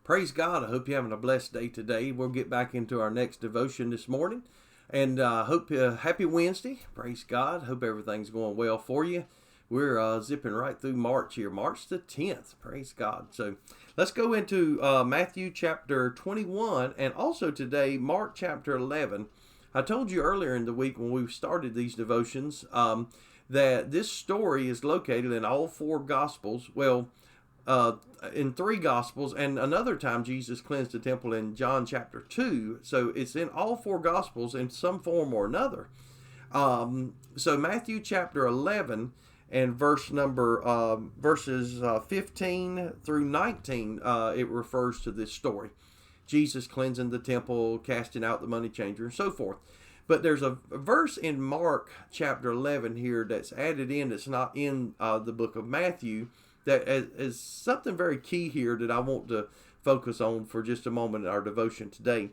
Praise God. I hope you're having a blessed day today. We'll get back into our next devotion this morning. And hope happy Wednesday. Praise God. Hope everything's going well for you. We're zipping right through March here, March the 10th. Praise God. So let's go into Matthew chapter 21 and also today, Mark chapter 11. I told you earlier in the week when we started these devotions that this story is located in all four Gospels. Well, in three Gospels, and another time Jesus cleansed the temple in John chapter 2. So it's in all four Gospels in some form or another. So Matthew chapter 11 and verses 15 through 19, it refers to this story. Jesus cleansing the temple, casting out the money changer, and so forth. But there's a verse in Mark chapter 11 here that's added in that's not in the book of Matthew, that is something very key here that I want to focus on for just a moment in our devotion today.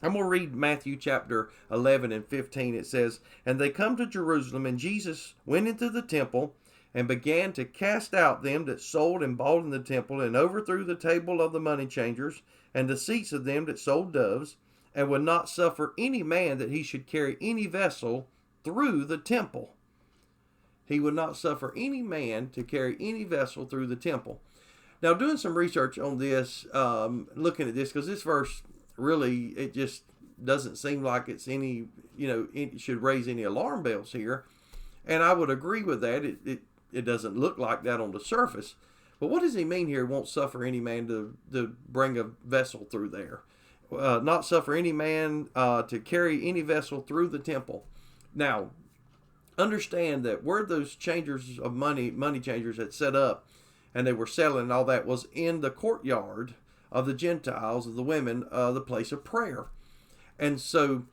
I'm going to read Matthew chapter 11 and 15. It says, "And they come to Jerusalem, and Jesus went into the temple and began to cast out them that sold and bought in the temple, and overthrew the table of the money changers and the seats of them that sold doves, and would not suffer any man that he should carry any vessel through the temple." He would not suffer any man to carry any vessel through the temple. Now, doing some research on this, looking at this, because this verse really, it just doesn't seem like it's any, it should raise any alarm bells here. And I would agree with that. It doesn't look like that on the surface. But what does he mean here? Won't suffer any man to bring a vessel through there. Not suffer any man to carry any vessel through the temple. Now, understand that where those changers of money changers had set up and they were selling and all that was in the courtyard of the Gentiles, of the women, the place of prayer. And so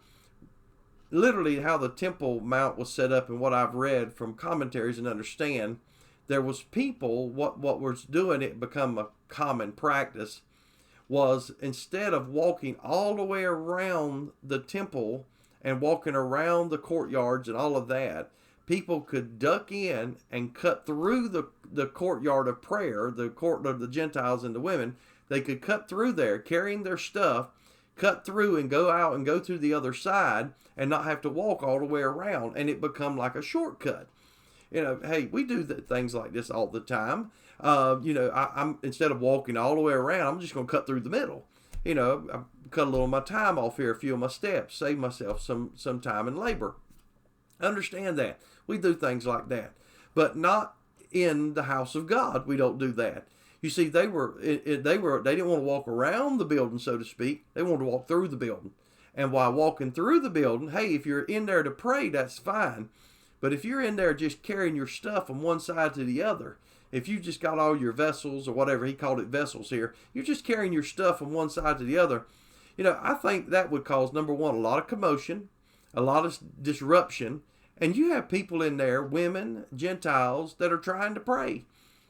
literally how the Temple Mount was set up and what I've read from commentaries and understand, there was people, what was doing it become a common practice was instead of walking all the way around the temple and walking around the courtyards and all of that, people could duck in and cut through the courtyard of prayer, the court of the Gentiles and the women. They could cut through there, carrying their stuff, cut through and go out and go through the other side and not have to walk all the way around, and it become like a shortcut. Hey, we do things like this all the time. I'm instead of walking all the way around, I'm just going to cut through the middle. I cut a little of my time off here, a few of my steps, save myself some time and labor. Understand that. We do things like that. But not in the house of God. We don't do that. You see, they didn't want to walk around the building, so to speak. They wanted to walk through the building. And while walking through the building, hey, if you're in there to pray, that's fine. But if you're in there just carrying your stuff from one side to the other, if you just got all your vessels or whatever, he called it vessels here, you're just carrying your stuff from one side to the other, I think that would cause, number one, a lot of commotion, a lot of disruption. And you have people in there, women, Gentiles, that are trying to pray.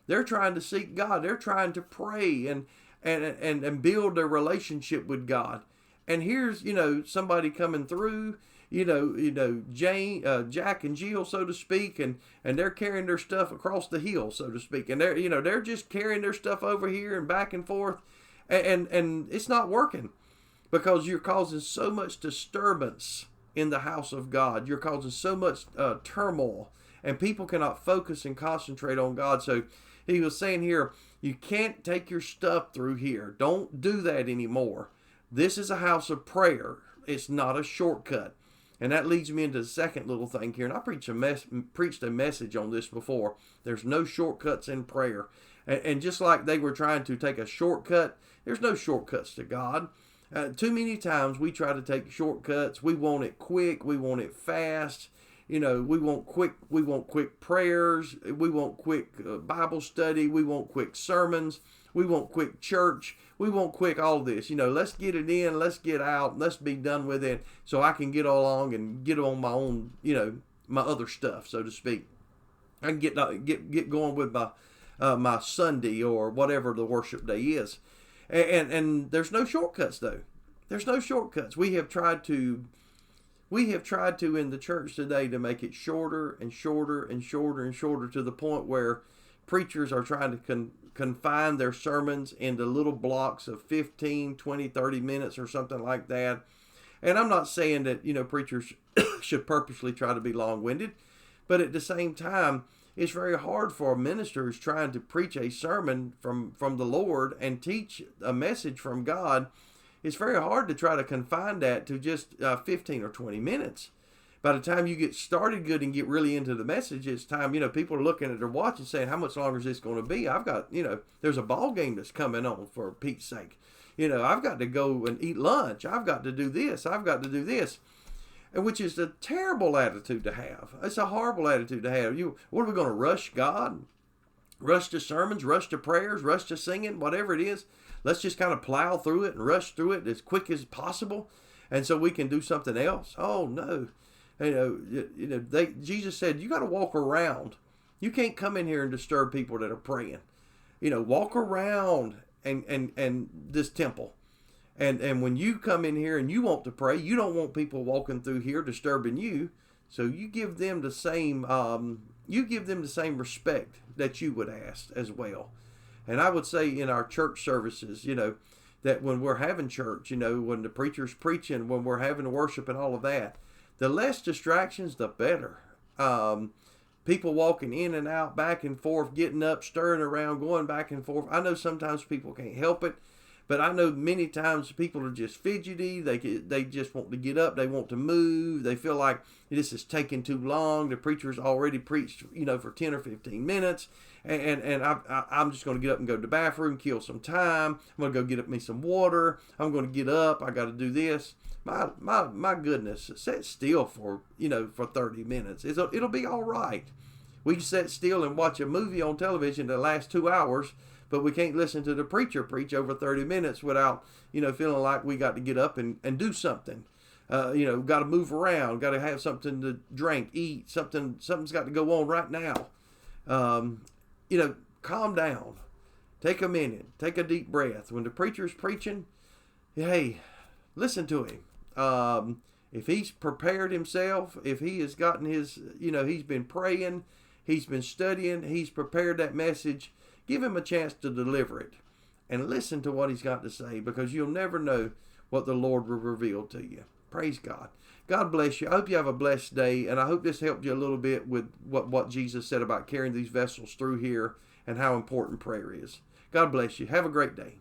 They're trying to seek God. They're trying to pray and build their relationship with God. And here's, somebody coming through, Jack and Jill, so to speak, and they're carrying their stuff across the hill, so to speak. And they're just carrying their stuff over here and back and forth. And it's not working because you're causing so much disturbance in the house of God. You're causing so much turmoil, and people cannot focus and concentrate on God. So he was saying here, you can't take your stuff through here. Don't do that anymore. This is a house of prayer. It's not a shortcut. And that leads me into the second little thing here. And I preached a message on this before. There's no shortcuts in prayer. And just like they were trying to take a shortcut, there's no shortcuts to God. Too many times we try to take shortcuts. We want it quick. We want it fast. We want quick prayers. We want quick Bible study. We want quick sermons. We want quick church. We want quick all this. Let's get it in. Let's get out. Let's be done with it so I can get along and get on my own, my other stuff, so to speak. I can get going with my Sunday or whatever the worship day is. And there's no shortcuts, though. There's no shortcuts. We have tried to in the church today to make it shorter and shorter and shorter and shorter to the point where preachers are trying to confine their sermons into little blocks of 15, 20, 30 minutes or something like that. And I'm not saying that, preachers should purposely try to be long-winded, but at the same time, it's very hard for a minister who's trying to preach a sermon from the Lord and teach a message from God. It's very hard to try to confine that to just 15 or 20 minutes. By the time you get started good and get really into the message, it's time, people are looking at their watch and saying, how much longer is this going to be? I've got, there's a ball game that's coming on, for Pete's sake. I've got to go and eat lunch. I've got to do this. I've got to do this. And which is a terrible attitude to have. It's a horrible attitude to have. What are we going to rush God? Rush to sermons, rush to prayers, rush to singing, whatever it is. Let's just kind of plow through it and rush through it as quick as possible, and so we can do something else. Oh no. Jesus said, you got to walk around. You can't come in here and disturb people that are praying. Walk around and this temple. And when you come in here and you want to pray, you don't want people walking through here disturbing you. So you give them the same respect that you would ask as well. And I would say in our church services, that when we're having church, when the preacher's preaching, when we're having worship and all of that, the less distractions, the better. People walking in and out, back and forth, getting up, stirring around, going back and forth. I know sometimes people can't help it, but I know many times people are just fidgety. They just want to get up. They want to move. They feel like this is taking too long. The preacher's already preached, for 10 or 15 minutes. And I'm just going to get up and go to the bathroom, kill some time. I'm going to go get me some water. I'm going to get up. I got to do this. My goodness, sit still for 30 minutes. It'll be all right. We can sit still and watch a movie on television that lasts 2 hours, but we can't listen to the preacher preach over 30 minutes without, feeling like we got to get up and do something. Got to move around, got to have something to drink, eat, something's got to go on right now. Calm down. Take a minute. Take a deep breath. When the preacher's preaching, hey, listen to him. If he's prepared himself, if he has gotten his, he's been praying, he's been studying, he's prepared that message, give him a chance to deliver it. And listen to what he's got to say, because you'll never know what the Lord will reveal to you. Praise God. God bless you. I hope you have a blessed day, and I hope this helped you a little bit with what Jesus said about carrying these vessels through here and how important prayer is. God bless you. Have a great day.